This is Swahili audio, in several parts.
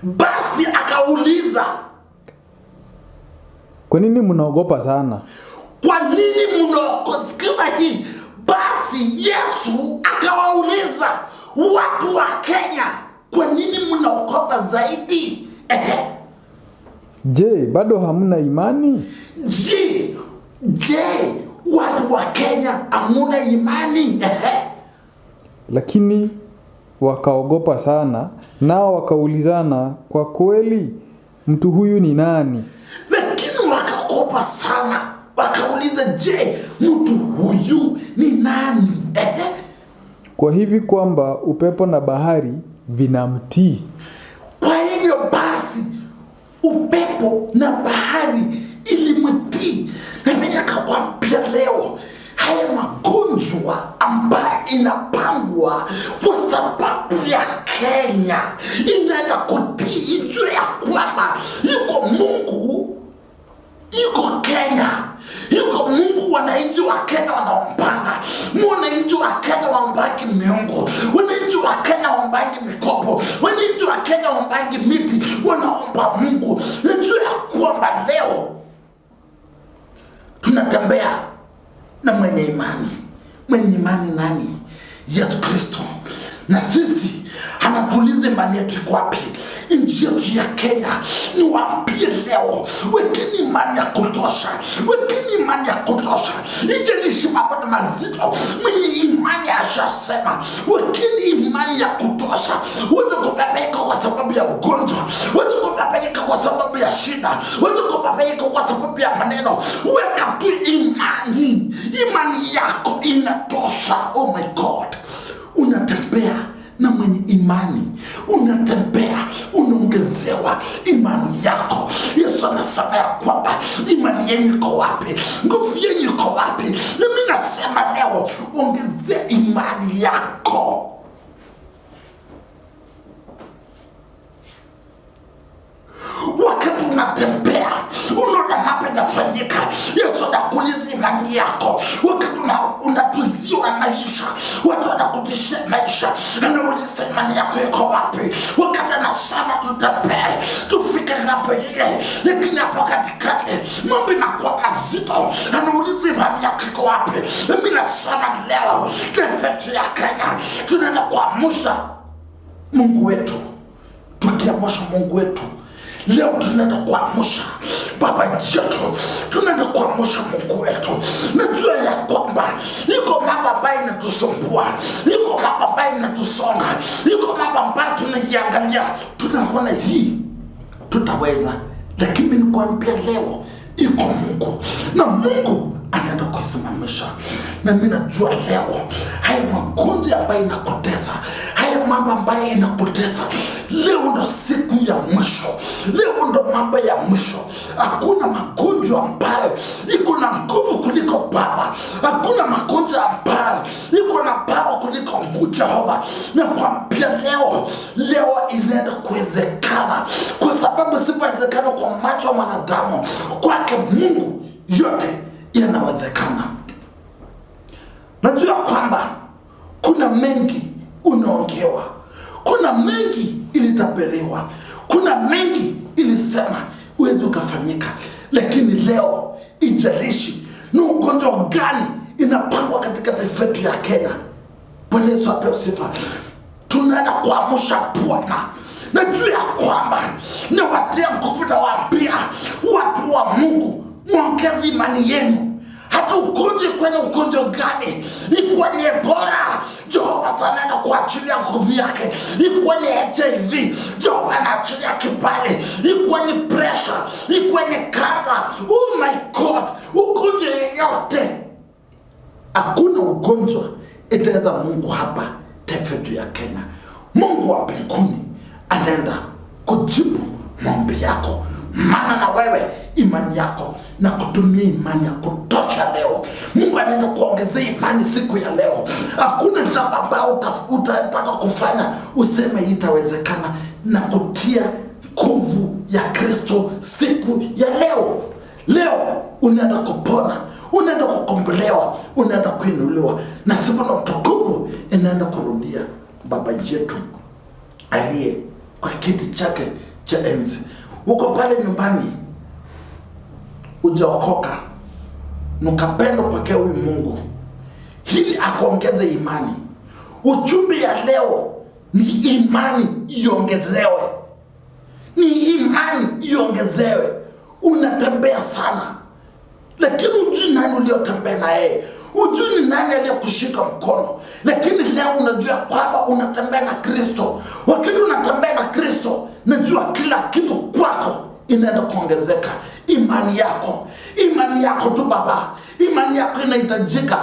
Basi akauliza, kwa nini mnaogopa sana? Kwa nini mnaogopa? Sikiza hii. Basi Yesu akawauliza watu wa Kenya, kwa nini mnaogopa zaidi? Je, bado hamna imani? Je, watu wa Kenya hamuna imani? Lakini wakaogopa sana, nao wakaulizana, kwa kweli mtu huyu ni nani? Lakini wakaogopa sana, wakauliza, je, mtu huyu ni nani? Kwa hivi kwamba upepo na bahari vinamtii. Kwa hivyo basi upepo na bahari ilimtii. Na mimi nikakwambia leo, haya magonjwa ambayo inapangwa kwa sababu ya Kenya inaenda kutii, ijue ya kwamba yuko Mungu, yuko Kenya, yuko Mungu. Wananchi wa Kenya wanaombanga, wananchi wa Kenya waombangi miungu, wananchi wa Kenya waombangi mikopo, wananchi wa Kenya waombangi miti, wanaomba Mungu. Najua ya kwamba leo tunatembea na mwenye imani. Mwenye imani nani? Yesu Kristo. Na sisi anatuliza imani yetu iko wapi? Nchi yetu ya Kenya, niwaambie leo, wekeni imani ya kutosha, wekeni imani ya kutosha. Ijalishi mambo mazito, mwenye imani ashasema, wekeni imani ya kutosha. Watu kubabaika kwa sababu ya ugonjwa, watu kubabaika kwa sababu ya shida, watu kubabaika kwa sababu ya maneno. Weka tu imani, imani yako inatosha. Oh my God, unatembea na mwenye imani, unatembea, unaongezewa imani yako. Yesu anasema ya kwamba imani yenyu iko wapi? Nguvu yenyu iko wapi? Na mimi nasema leo, ongezea imani yako. Wakati unatembea, unaona mambo yanafanyika, Yesu anakuuliza imani yako. Wakati unatuziwa maisha, watu wanakutishia maisha, anauliza imani yako iko wapi? Wakati anasema tutembee, tufike ng'ambo ile, lakini hapo katikati mambo inakuwa mazito, anauliza imani yako iko wapi? Mimi nasema leo, taifa ya Kenya tunaenda kuamsha Mungu wetu. Tukiamsha Mungu wetu leo, tunaenda kuamsha Baba yetu, tunaenda kuamsha Mungu wetu. Najua ya kwamba iko mambo ambayo inatusumbua, iko mambo ambayo inatusonga, iko mambo ambayo tunaiangalia, tunaona hii tutaweza, lakini nikwambia leo iko Mungu, na Mungu anaenda kusimamisha. Na mimi najua leo haya magonjwa ambayo inakutesa, haya mambo ambayo inakutesa, leo ndo siku ya mwisho, leo ndo mambo ya mwisho. Hakuna magonjwa ambayo iko na nguvu kuliko Baba, hakuna magonjwa ambayo iko na power kuliko Mungu Jehova. Na kwambia leo inaenda kuwezekana, kwa sababu sipowezekana kwa macho ya mwanadamu, kwake Mungu yote yanawezekana. Najua kwamba kuna mengi unaongewa, kuna mengi ilitapeliwa, kuna mengi ilisema uwezi ukafanyika, lakini leo ijalishi ni ugonjwa gani inapangwa katika taifa yetu ya Kenya. Bwana Yesu apewe sifa. Tunaenda kuamsha Bwana. Najua ya kwamba ni watia nguvu, na waambia watu wa Mungu, muongeze imani yenu. Hata ugonjwa kwenye ugonjwa gani, ikuwa ni Ebola, Jehova anaenda kuachilia nguvu yake. Ikuwa ni HIV, Jehova anaachilia kibali. Ikuwa ni pressure, ikuwa ni cancer, oh my God, ugonjwa yote, hakuna ugonjwa itaweza Mungu hapa taifa yetu ya Kenya. Mungu wa mbinguni anaenda kujibu maombi yako, maana na wewe imani yako na kutumia imani ya kutosha leo. Mungu anaenda kuongezea imani siku ya leo. Hakuna jambo ambalo utataka kufanya useme itawezekana, na kutia nguvu ya Kristo siku ya leo. Leo unaenda kupona, unaenda kukombolewa, unaenda kuinuliwa, na siku na utukufu inaenda kurudia Baba yetu aliye kwa kiti chake cha enzi. Uko pale nyumbani, ujaokoka, nukapenda pokea huyu Mungu ili akuongeze imani. Ujumbe ya leo ni imani iongezewe. Ni imani iongezewe. Unatembea sana, lakini ujui nani uliotembea na yeye. Ujui ni nani aliyekushika mkono, lakini leo unajua kwamba unatembea na Kristo. Wakati unatembea na Kristo, najua kila kitu kwako inaenda kuongezeka. Imani yako tu baba, imani yako inahitajika.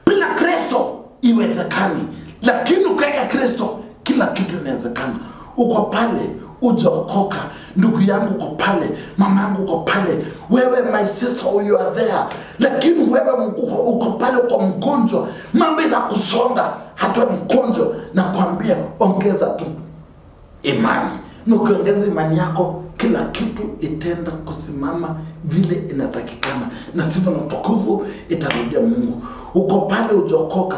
Bila Kristo iwezekani, lakini ukiweka Kristo kila kitu inawezekana. Uko pale ujaokoka, ndugu yangu uko pale, mama yangu uko pale, wewe my sister you are there, lakini wewe uko pale uko mgonjwa, mambo inakusonga, hata mgonjwa, na kuambia ongeza tu imani. Ukiongeza imani yako, kila kitu itenda kusimama vile inatakikana, na sifa na utukufu itarudia Mungu. Uko pale ujaokoka,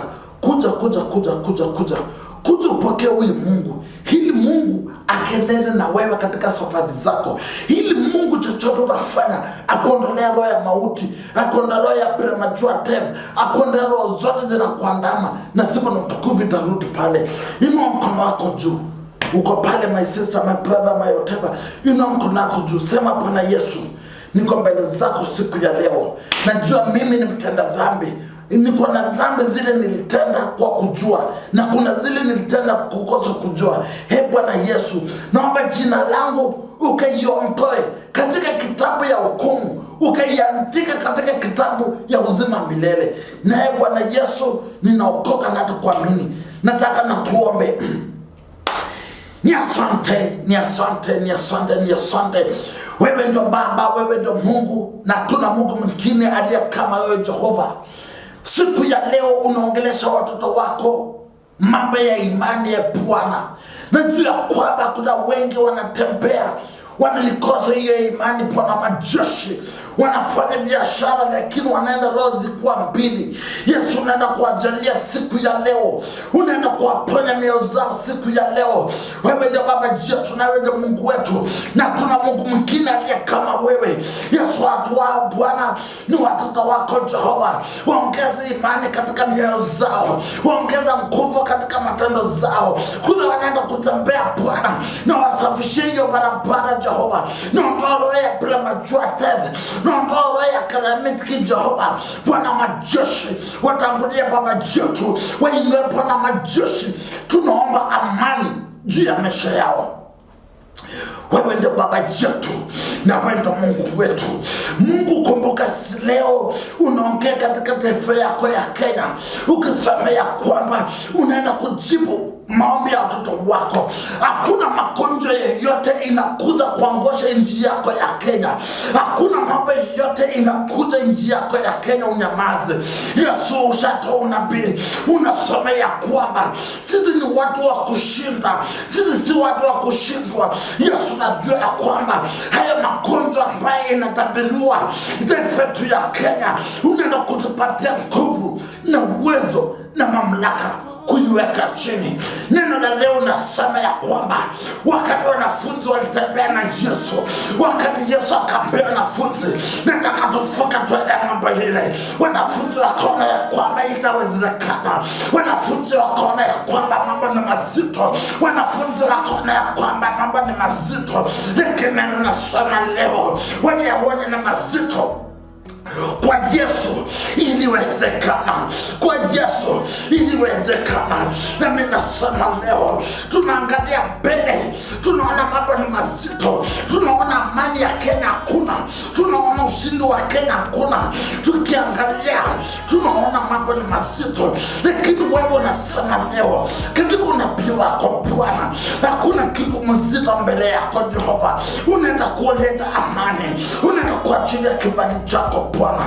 kuja upokee huyu Mungu, ili Mungu akenene na wewe katika safari zako, ili Mungu chochote unafanya akuondolea roho ya mauti, akuondolea roho ya premature death, akuondolea roho zote zinakuandama, na sifa na utukufu itarudi pale. Inua mkono wako juu. Uko pale my sister, my brother, my whatever, inua mkono wako juu. Sema, Bwana Yesu, niko mbele zako siku ya leo. Najua mimi ni mtenda dhambi. Niko na dhambi zile nilitenda kwa kujua, na kuna zile nilitenda kukosa kujua. Bwana Yesu, naomba jina langu ukaiondoe katika kitabu ya hukumu, ukaiandika katika kitabu ya uzima milele. Na Bwana Yesu, ninaokoka na kuamini. Nataka na tuombe. Ni asante. Wewe ndo Baba, wewe ndo Mungu, na tuna Mungu mwingine aliye kama wewe Jehova. Siku ya leo unaongelesha watoto wako mambo ya imani ya Bwana. Najua kwamba kuna wengi wanatembea, wanalikosa hiyo imani Bwana majeshi. Wanafanya biashara lakini wanaenda roho zikuwa mbili. Yesu, unaenda kuwajalia siku ya leo, unaenda kuwaponya mioyo zao siku ya leo. Wewe ndio Baba yetu, na wewe ndio Mungu wetu, na tuna Mungu mwingine aliye kama wewe. Yesu, watu wao Bwana ni watoto wako Jehova. Waongeze imani katika mioyo zao, waongeza nguvu katika matendo zao. Kule wanaenda kutembea Bwana, na wasafishie hiyo barabara Jehova. Naondoa roho ya premature death, naondoa roho ya calamity Jehova. Bwana majeshi, watangulie Baba yetu, wainue Bwana majeshi. Tunaomba amani juu ya maisha yao. Wewe ndio Baba yetu, na wewe ndio Mungu wetu. Mungu, kumbuka leo unaongea katika taifa yako ya Kenya, ukisema ya kwamba unaenda kujibu maombi ya watoto wako. Hakuna magonjwa yoyote inakuja kuangosha nchi yako ya Kenya. Hakuna mambo yote inakuja nchi yako ya Kenya unyamaze. Yesu, ushatoa unabii, unasema ya kwamba sisi ni watu wa kushinda, sisi si watu wa kushindwa. Yesu, najua ya kwamba haya magonjwa ambayo inatabiriwa taifa yetu ya Kenya, unaenda kutupatia nguvu na uwezo na mamlaka kuiweka chini. Neno la leo nasema ya kwamba wakati wanafunzi walitembea na Yesu, wakati Yesu akaambia wanafunzi, nataka tufuka tuende mambo ile, wanafunzi wakaona ya kwamba itawezekana. Wanafunzi wakaona ya kwamba mambo ni mazito. Wanafunzi wakaona ya kwamba mambo ni mazito. Lakini neno nasema leo, waliyaone na mazito, kwa Yesu iliwezekana. Kwa Yesu iliwezekana. Na mimi nasema leo, tunaangalia mbele, tunaona mambo ni mazito, tunaona amani ya Kenya hakuna, tunaona ushindi wa Kenya hakuna. Tukiangalia tunaona mambo ni mazito, lakini wewe unasema leo katika unabii wako Bwana, hakuna kitu mzito mbele yako Jehova. Unaenda kuleta amani, unaenda kuachilia kibali chako Bwana.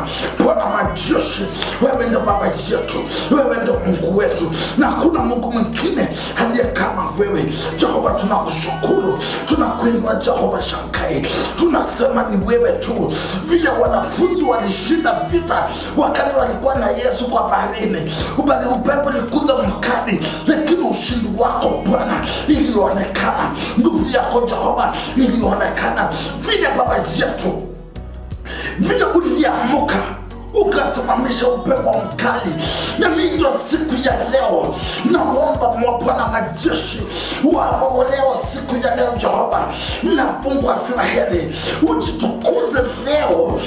Bwana majeshi, wewe ndio baba yetu, wewe ndio Mungu wetu, na hakuna Mungu mwingine aliye kama wewe. Jehova, tunakushukuru, tunakuinua Jehova Shakai, tunasema ni wewe tu. Vile wanafunzi walishinda vita wakati walikuwa na Yesu kwa baharini, ubali upepo likuza mkali, lakini ushindi wako Bwana ilionekana, nguvu yako Jehova ilionekana. Vile baba yetu, vile uliamuka ukasimamisha upepo mkali, na mimi ndio siku ya leo naomba Bwana majeshi wao leo, siku ya leo Jehova, na Mungu wa Israeli ujitukuze leo.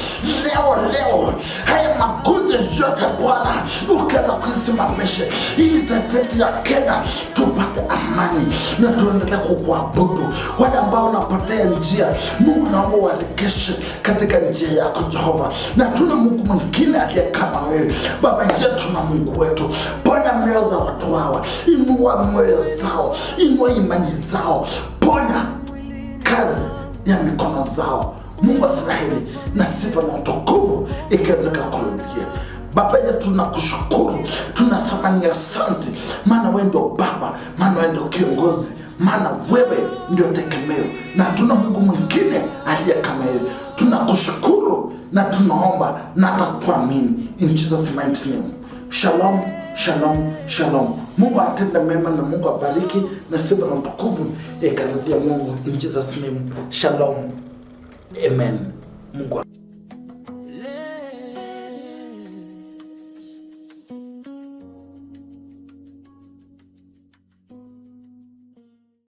Haya magonjwa yote Bwana ukaza kuisimamisha, ili taifa ya Kenya tupate amani na tuendelee kukuabudu. Wale ambao unapotea njia, Mungu naomba waelekeshe katika njia yako Jehova, na tuna Mungu mwingine aliye kama wewe baba yetu na Mungu wetu. Ponya mioyo za watu hawa, inua moyo zao, inua imani zao, ponya kazi ya mikono zao. Mungu wa Israeli, na sifa na utukufu ikaweza kukurudia. Baba yetu tunakushukuru, tunasema ni asante, maana wewe ndio baba, maana wewe ndio kiongozi, maana wewe ndio tegemeo, na hatuna Mungu mwingine aliye kama wewe. Tunakushukuru na tunaomba na kuamini, in Jesus mighty name. Shalom, shalom, shalom. Mungu atende mema na Mungu abariki, na sifa na utukufu ikarudia Mungu, in Jesus name. Shalom, amen. Mungu